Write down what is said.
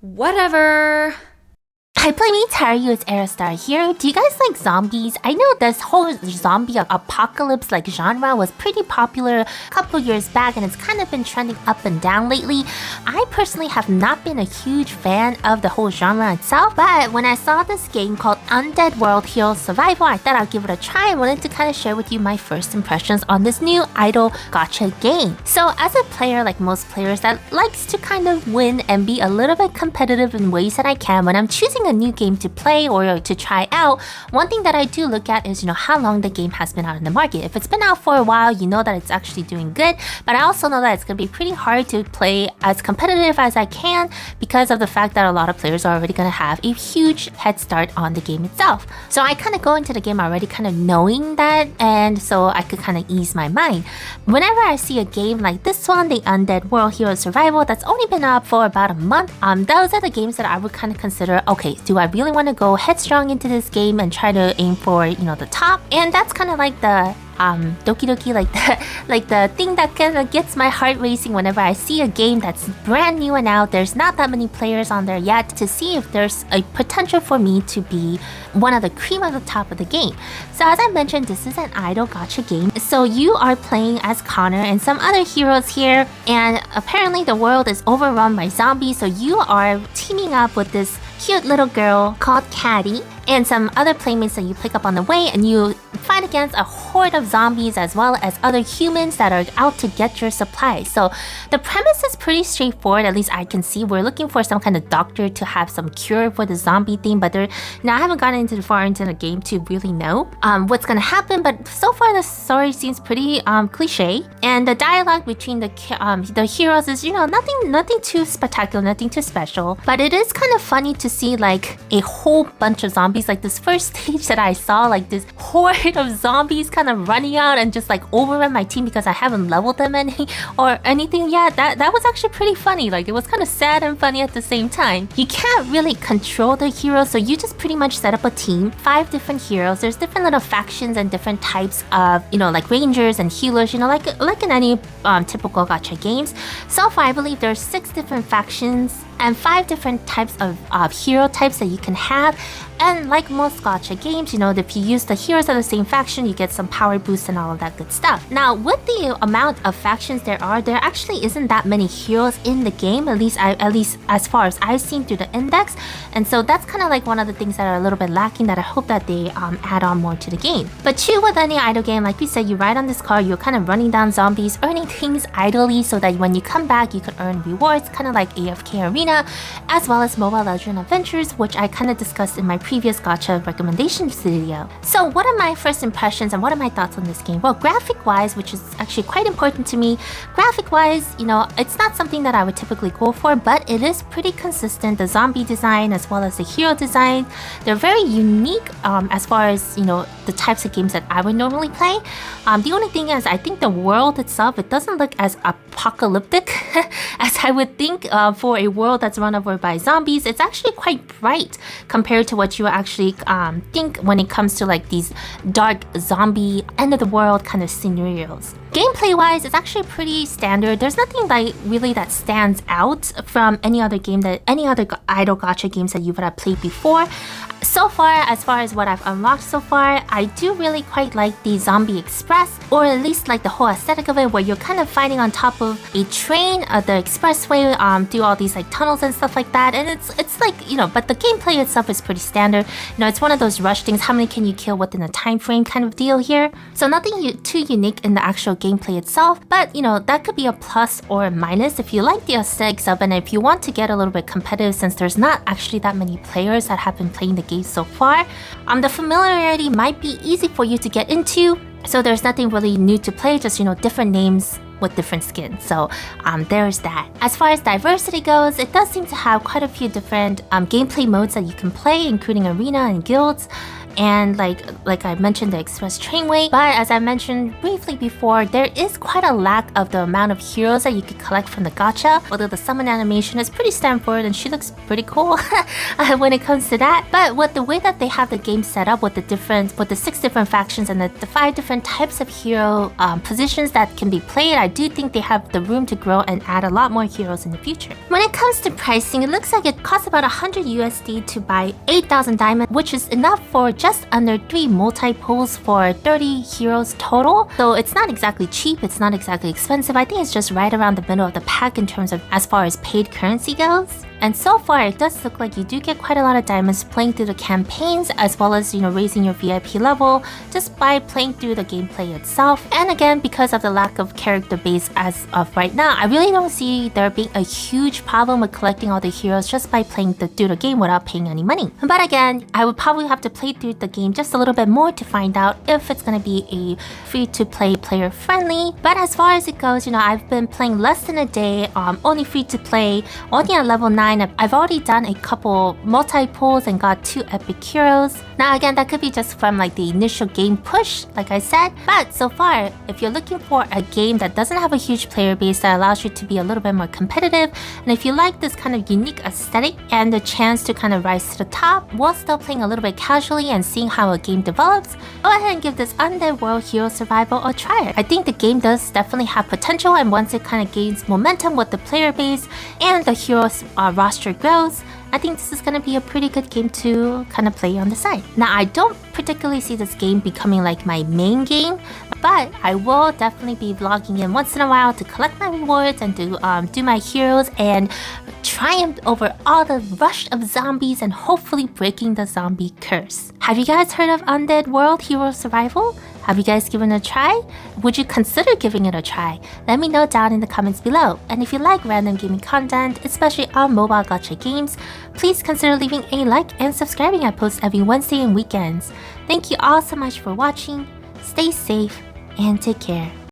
Whatever. Hi, Playmates, how are you? It's Aerostar here. Do you guys like zombies? I know this whole zombie apocalypse genre was pretty popular a couple years back, and it's kind of been trending up and down lately. I personally have not been a huge fan of the whole genre itself, but when I saw this game called Undead World Hero Survival, I thought I'd give it a try and wanted to kind of share with you my first impressions on this new idle gacha game. So as a player, like most players that likes to kind of win and be a little bit competitive in ways that I can, when I'm choosing a new game to play or to try out, one thing that I do look at is, how long the game has been out in the market. If it's been out for a while, you know that it's actually doing good, but I also know that it's going to be pretty hard to play as competitive as I can because of the fact that a lot of players are already going to have a huge head start on the game itself. So I kind of go into the game already kind of knowing that, and so I could kind of ease my mind. Whenever I see a game like this one, the Undead World Hero Survival, that's only been up for about a month, those are the games that I would kind of consider, okay, do I really want to go headstrong into this game and try to aim for, the top? And that's kind of like the doki doki, like the thing that kind of gets my heart racing whenever I see a game that's brand new and out. There's not that many players on there yet to see if there's a potential for me to be one of the cream of the top of the game. So as I mentioned, this is an idle gacha game. So you are playing as Connor and some other heroes here, and apparently the world is overrun by zombies, so you are teaming up with this cute little girl called Caddy and some other playmates that you pick up on the way, and you fight against a horde of zombies as well as other humans that are out to get your supplies. So the premise is pretty straightforward, at least I can see. We're looking for some kind of doctor to have some cure for the zombie thing, but I haven't gotten far into the game to really know what's gonna happen, but so far the story seems pretty cliche, and the dialogue between the heroes is, nothing too spectacular, nothing too special, but it is kind of funny to see like a whole bunch of zombies. Like this first stage that I saw, like this horde of zombies kind of running out and just like overrun my team because I haven't leveled them anything yet. That was actually pretty funny. Like it was kind of sad and funny at the same time. You can't really control the heroes, so you just pretty much set up a team, 5 different heroes. There's different little factions and different types of, like rangers and healers, like in any typical gacha games. So far, I believe there's 6 different factions and 5 different types of hero types that you can have. And like most gacha games, if you use the heroes of the same faction, you get some power boosts and all of that good stuff. Now, with the amount of factions there actually isn't that many heroes in the game, at least as far as I've seen through the index. And so that's kind of like one of the things that are a little bit lacking that I hope that they add on more to the game. But true with any idle game, like we said, you ride on this car, you're kind of running down zombies, earning things idly so that when you come back, you can earn rewards, kind of like AFK Arena, as well as Mobile Legends Adventures, which I kind of discussed in my previous gacha recommendations video. So what are my first impressions and what are my thoughts on this game? Well, graphic wise, which is actually quite important to me, graphic wise, it's not something that I would typically go for, but it is pretty consistent. The zombie design as well as the hero design, they're very unique as far as, the types of games that I would normally play. The only thing is, I think the world itself, it doesn't look as apocalyptic as I would think for a world that's run over by zombies. It's actually quite bright compared to what you actually think when it comes to like these dark zombie end of the world kind of scenarios. Gameplay wise, it's actually pretty standard. There's nothing like really that stands out from any other idle gacha games that you would have played before. So far as what I've unlocked so far, I do really quite like the Zombie Express, or at least like the whole aesthetic of it, where you're kind of fighting on top of a train, the expressway, through all these like tunnels and stuff like that. And it's like, but the gameplay itself is pretty standard. It's one of those rush things, how many can you kill within a time frame kind of deal here. So nothing too unique in the actual gameplay itself, but that could be a plus or a minus if you like the aesthetics of it, and if you want to get a little bit competitive, since there's not actually that many players that have been playing the game so far. The familiarity might be easy for you to get into, so there's nothing really new to play, just different names with different skins. So there's that. As far as diversity goes, it does seem to have quite a few different gameplay modes that you can play, including arena and guilds. and like I mentioned, the express trainway. But as I mentioned briefly before, there is quite a lack of the amount of heroes that you could collect from the gacha. Although the summon animation is pretty straightforward and she looks pretty cool when it comes to that. But with the way that they have the game set up with the 6 different factions and the 5 different types of hero positions that can be played, I do think they have the room to grow and add a lot more heroes in the future. When it comes to pricing, it looks like it costs about 100 USD to buy 8,000 diamonds, which is enough for just under 3 multi-pulls for 30 heroes total. So it's not exactly cheap, it's not exactly expensive. I think it's just right around the middle of the pack in terms of as far as paid currency goes. And so far, it does look like you do get quite a lot of diamonds playing through the campaigns, as well as, raising your VIP level just by playing through the gameplay itself. And again, because of the lack of character base as of right now, I really don't see there being a huge problem with collecting all the heroes just by playing through the game without paying any money. But again, I would probably have to play through the game just a little bit more to find out if it's going to be a free-to-play player friendly. But as far as it goes, I've been playing less than a day, only free-to-play, only at level 9. I've already done a couple multi-pulls and got 2 epic heroes. Now again, that could be just from the initial game push, like I said. But so far, if you're looking for a game that doesn't have a huge player base that allows you to be a little bit more competitive, and if you like this kind of unique aesthetic and the chance to kind of rise to the top while still playing a little bit casually and seeing how a game develops, go ahead and give this Undead World Hero Survival a try. I think the game does definitely have potential, and once it kind of gains momentum with the player base and the heroes roster grows, I think this is going to be a pretty good game to kind of play on the side. Now, I don't particularly see this game becoming my main game, but I will definitely be vlogging in once in a while to collect my rewards and to do my heroes and triumph over all the rush of zombies and hopefully breaking the zombie curse. Have you guys heard of Undead World Hero Survival? Have you guys given it a try? Would you consider giving it a try? Let me know down in the comments below. And if you like random gaming content, especially on mobile gacha games, please consider leaving a like and subscribing. I post every Wednesday and weekends. Thank you all so much for watching. Stay safe and take care.